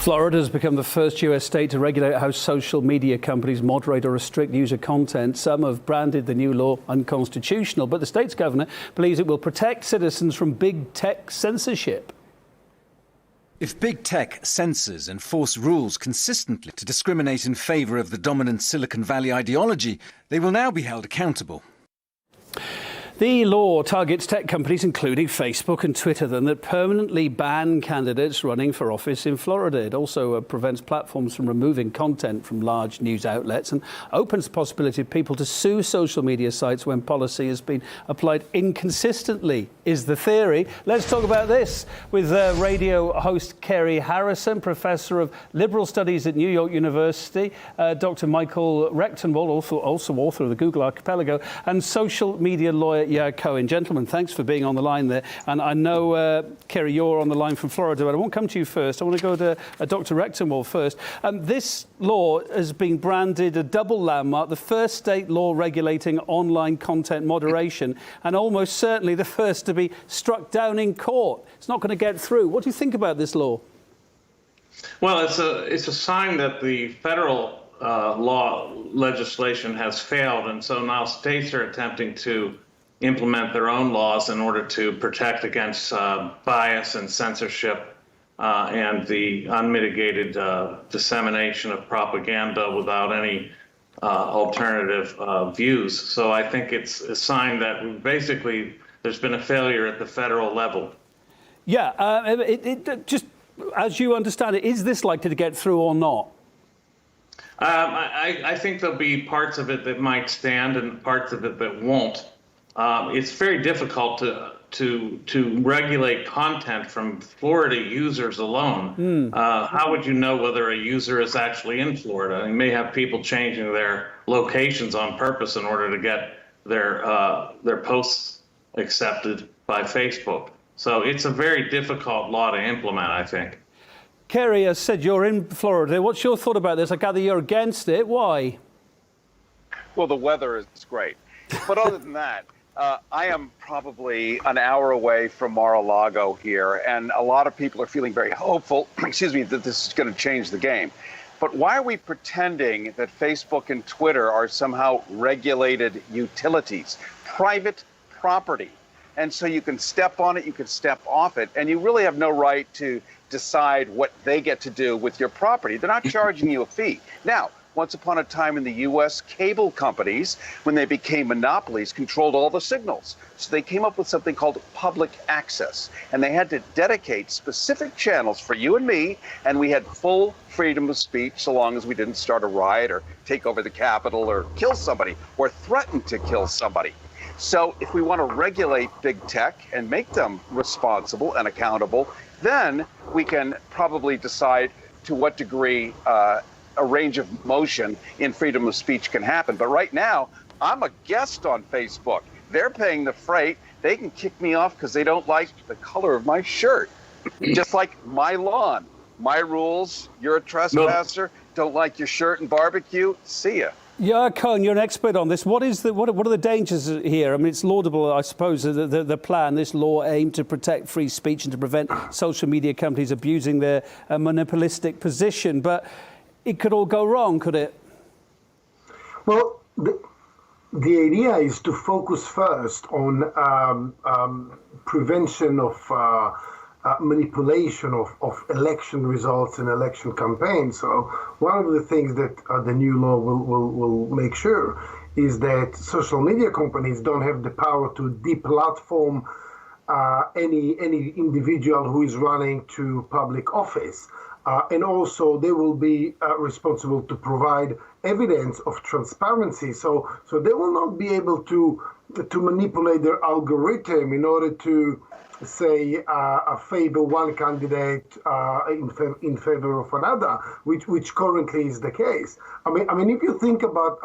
Florida has become the first US state to regulate how social media companies moderate or restrict user content. Some have branded the new law unconstitutional, but the state's governor believes it will protect citizens from big tech censorship. If big tech censors and force rules consistently to discriminate in favour of the dominant Silicon Valley ideology, they will now be held accountable. The law targets tech companies, including Facebook and Twitter, then, that permanently ban candidates running for office in Florida. It also prevents platforms from removing content from large news outlets and opens the possibility of people to sue social media sites when policy has been applied inconsistently, is the theory. Let's talk about this with radio host Kerry Harrison, professor of liberal studies at New York University, Dr. Michael Rectenwald, also author of the Google Archipelago, and social media lawyer Yair Cohen. Gentlemen, thanks for being on the line there. And I know, Kerry, you're on the line from Florida, but I won't come to you first. I want to go to Dr. Rectenwald first. This law has been branded a double landmark, the first state law regulating online content moderation, and almost certainly the first to be struck down in court. It's not going to get through. What do you think about this law? Well, it's a sign that the federal law legislation has failed, and so now states are attempting to implement their own laws in order to protect against bias and censorship and the unmitigated dissemination of propaganda without any alternative views. So I think it's a sign that basically there's been a failure at the federal level. Yeah, just as you understand it, is this likely to get through or not? I think there'll be parts of it that might stand and parts of it that won't. It's very difficult to regulate content from Florida users alone. How would you know whether a user is actually in Florida? You may have people changing their locations on purpose in order to get their posts accepted by Facebook. So it's a very difficult law to implement, I think. Kerry has said you're in Florida. What's your thought about this? I gather you're against it. Why? Well, the weather is great. But other than that, I am probably an hour away from Mar-a-Lago here, and a lot of people are feeling very hopeful, excuse me, that this is going to change the game. But why are we pretending that Facebook and Twitter are somehow regulated utilities, private property? And so you can step on it, you can step off it, and you really have no right to decide what they get to do with your property. They're not charging you a fee. Now, once upon a time in the U.S., cable companies, when they became monopolies, controlled all the signals. So they came up with something called public access. And they had to dedicate specific channels for you and me, and we had full freedom of speech so long as we didn't start a riot or take over the Capitol or kill somebody or threaten to kill somebody. So if we want to regulate big tech and make them responsible and accountable, then we can probably decide to what degree a range of motion in freedom of speech can happen. But right now, I'm a guest on Facebook. They're paying the freight. They can kick me off because they don't like the color of my shirt. Just like my lawn, my rules, you're a trespasser, don't like your shirt and barbecue, see ya. Yeah, Cohen, you're an expert on this. What are the dangers here? I mean, it's laudable, I suppose, the plan, this law aimed to protect free speech and to prevent social media companies abusing their monopolistic position. But it could all go wrong, could it? Well, the idea is to focus first on prevention of manipulation of election results and election campaigns. So one of the things that the new law will make sure is that social media companies don't have the power to deplatform any individual who is running to public office. And also they will be responsible to provide evidence of transparency. So they will not be able to manipulate their algorithm in order to say favor one candidate in favor of another, which currently is the case. I mean, if you think about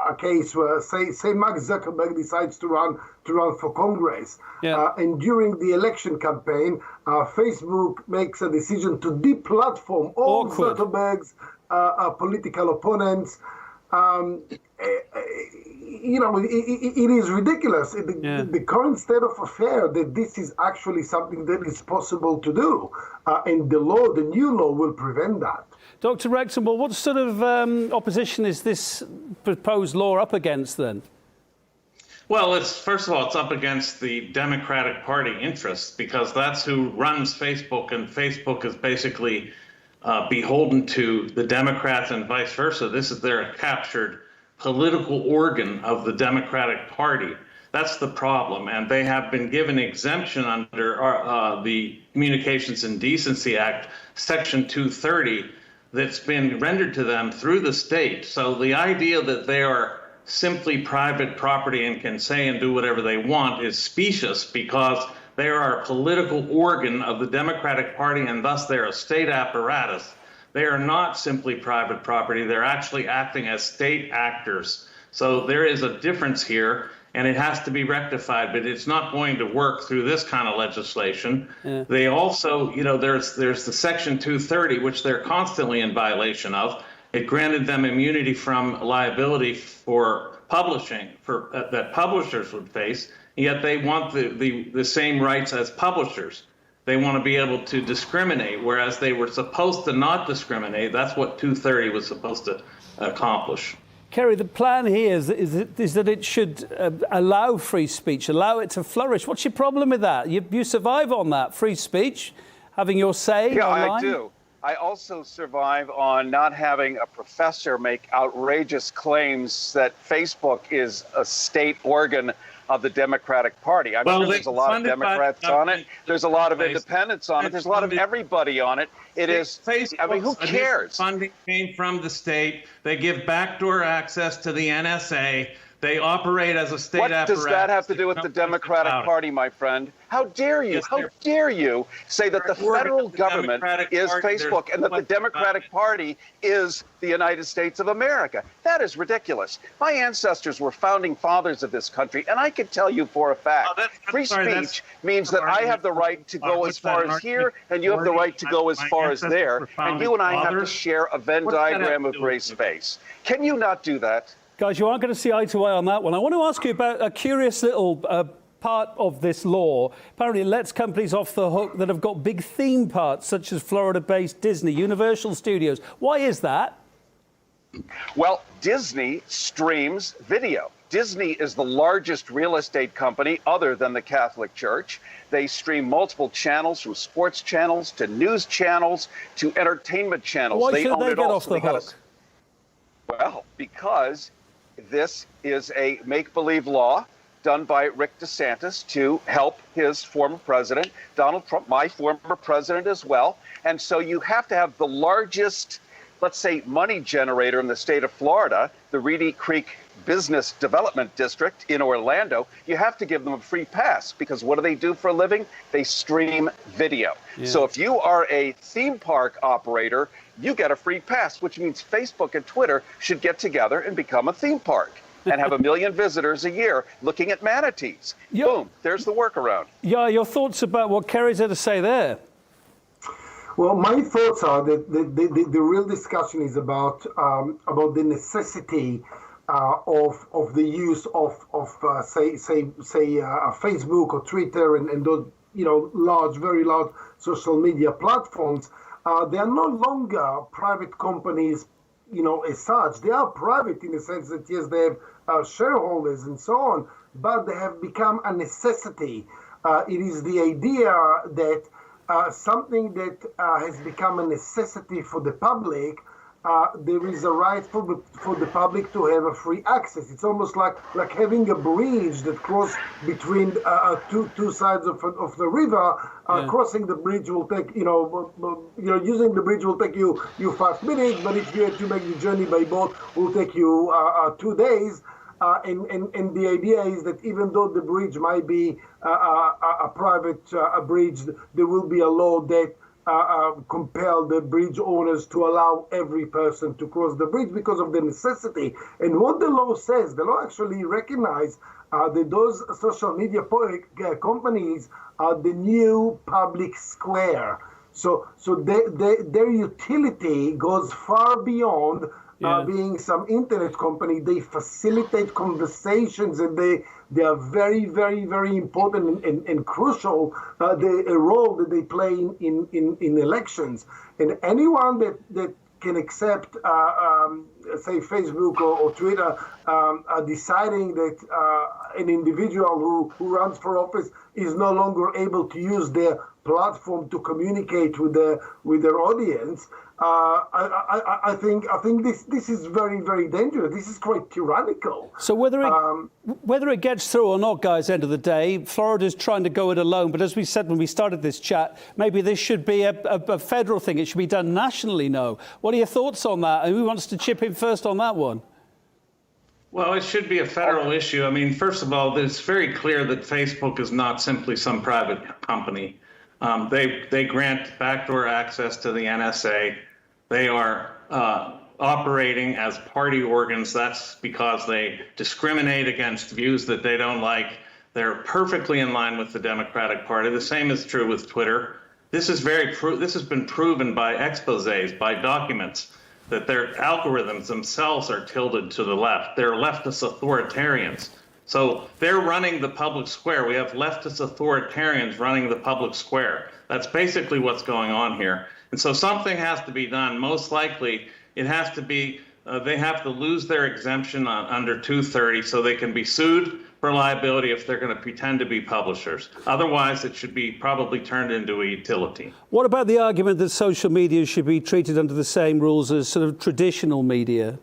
a case where say Mark Zuckerberg decides to run for Congress, and during the election campaign, Facebook makes a decision to deplatform all Zuckerberg's political opponents. it is ridiculous. The current state of affairs that this is actually something that is possible to do, and the new law will prevent that. Dr. Rexon, well, what sort of opposition is this proposed law up against then? Well, first of all, it's up against the Democratic Party interests, because that's who runs Facebook, and Facebook is basically beholden to the Democrats and vice versa. This is their captured political organ of the Democratic Party. That's the problem, and they have been given exemption under the Communications and Decency Act, Section 230, that's been rendered to them through the state. So the idea that they are simply private property and can say and do whatever they want is specious, because they are a political organ of the Democratic Party, and thus they're a state apparatus. They are not simply private property. They're actually acting as state actors. So there is a difference here, and it has to be rectified, but it's not going to work through this kind of legislation. Yeah. They also, there's the Section 230, which they're constantly in violation of. It granted them immunity from liability for publishing that publishers would face, yet they want the same rights as publishers. They want to be able to discriminate, whereas they were supposed to not discriminate. That's what 230 was supposed to accomplish. Kerry, the plan here is that it should allow free speech, allow it to flourish. What's your problem with that? You survive on that, free speech, having your say online? I do. I also survive on not having a professor make outrageous claims that Facebook is a state organ of the Democratic Party. I'm sure there's a lot of Democrats on it. There's a lot of independents on it. There's a lot of everybody on it. It is, I mean, who cares? Funding came from the state. They give backdoor access to the NSA. They operate as a state apparatus. What does that have to do with the Democratic Party, my friend? How dare you? How dare you say that the federal government is Facebook and that the Democratic Party is the United States of America? That is ridiculous. My ancestors were founding fathers of this country, and I can tell you for a fact, free speech means that I have the right to go as far as here, and you have the right to go as far as there, and you and I have to share a Venn diagram of gray space. Can you not do that? Guys, you aren't going to see eye to eye on that one. I want to ask you about a curious little part of this law. Apparently, it lets companies off the hook that have got big theme parks, such as Florida-based Disney, Universal Studios. Why is that? Well, Disney streams video. Disney is the largest real estate company other than the Catholic Church. They stream multiple channels, from sports channels to news channels to entertainment channels. Why should they get off the hook? Well, because this is a make-believe law done by Rick DeSantis to help his former president, Donald Trump, my former president as well. And so you have to have the largest, let's say, money generator in the state of Florida, the Reedy Creek Business Development District in Orlando. You have to give them a free pass, because what do they do for a living? They stream video. Yeah. So if you are a theme park operator, you get a free pass, which means Facebook and Twitter should get together and become a theme park and have 1 million visitors a year looking at manatees. Boom, there's the workaround. Yeah, your thoughts about what Kerry's had to say there? Well, my thoughts are that the real discussion is about the necessity of the use of say Facebook or Twitter and those very large social media platforms. They are no longer private companies, as such. They are private in the sense that, yes, they have shareholders and so on, but they have become a necessity. It is the idea that something that has become a necessity for the public, there is a right for the public to have a free access. It's almost like having a bridge that crosses between two sides of the river. Crossing the bridge will take, using the bridge will take you 5 minutes, but if you had to make the journey by boat, it will take you 2 days. And the idea is that even though the bridge might be a private bridge, there will be a law that compel the bridge owners to allow every person to cross the bridge because of the necessity. And what the law says, the law actually recognizes that those social media companies are the new public square. So their utility goes far beyond being some internet company, they facilitate conversations, and they are very, very, very important and crucial, the role that they play in elections. And anyone that can accept, say, Facebook or Twitter deciding that an individual who runs for office is no longer able to use their platform to communicate with their audience. I think this is very, very dangerous. This is quite tyrannical. So whether it gets through or not, guys, end of the day, Florida's trying to go it alone. But as we said when we started this chat, maybe this should be a federal thing. It should be done nationally now. What are your thoughts on that? And who wants to chip in first on that one? Well, it should be a federal issue. I mean, first of all, it's very clear that Facebook is not simply some private company. They grant backdoor access to the NSA. They are operating as party organs. That's because they discriminate against views that they don't like. They're perfectly in line with the Democratic Party. The same is true with Twitter. This has been proven by exposés, by documents, that their algorithms themselves are tilted to the left. They're leftist authoritarians. So they're running the public square. We have leftist authoritarians running the public square. That's basically what's going on here. And so something has to be done. Most likely, it has to be, they have to lose their exemption under 230 so they can be sued for liability if they're going to pretend to be publishers. Otherwise, it should be probably turned into a utility. What about the argument that social media should be treated under the same rules as sort of traditional media?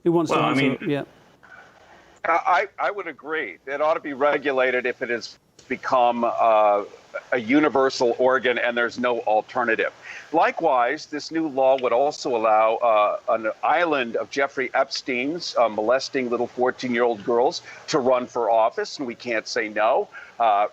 Who wants to answer? I mean, yeah. I would agree. It ought to be regulated if it has become a universal organ and there's no alternative. Likewise, this new law would also allow an island of Jeffrey Epstein's molesting little 14-year-old girls to run for office, and we can't say no.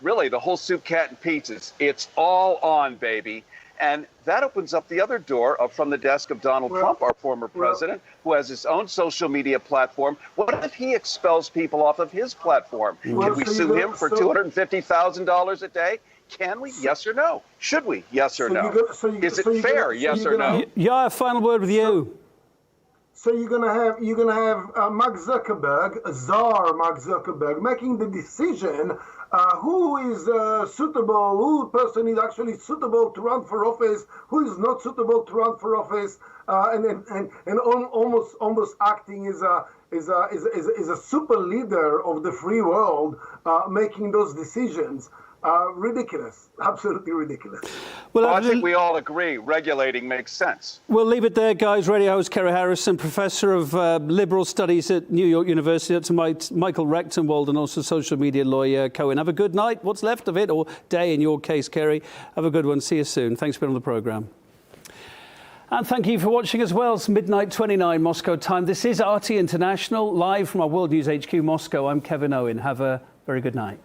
Really, the whole soup, cat, and pizzas, it's all on, baby. And that opens up the other door from the desk of Donald Trump, our former president, who has his own social media platform. What if he expels people off of his platform? Can we sue him for $250,000 a day? Can we? Yes or no? Should we? Yes or no? Is it fair? Yes or no? Yeah, final word with you. So you're gonna have Mark Zuckerberg, czar Mark Zuckerberg, making the decision who is suitable, who person is actually suitable to run for office, who is not suitable to run for office, and almost acting as a super leader of the free world, making those decisions. Ridiculous, absolutely ridiculous. Well, I think we all agree regulating makes sense. We'll leave it there, guys. Radio host Kerry Harrison, professor of liberal studies at New York University. That's Michael Rechtenwald, and also social media lawyer Cohen. Have a good night, what's left of it, or day in your case, Kerry. Have a good one. See you soon. Thanks for being on the programme. And thank you for watching as well. It's midnight 29 Moscow time. This is RT International, live from our World News HQ Moscow. I'm Kevin Owen. Have a very good night.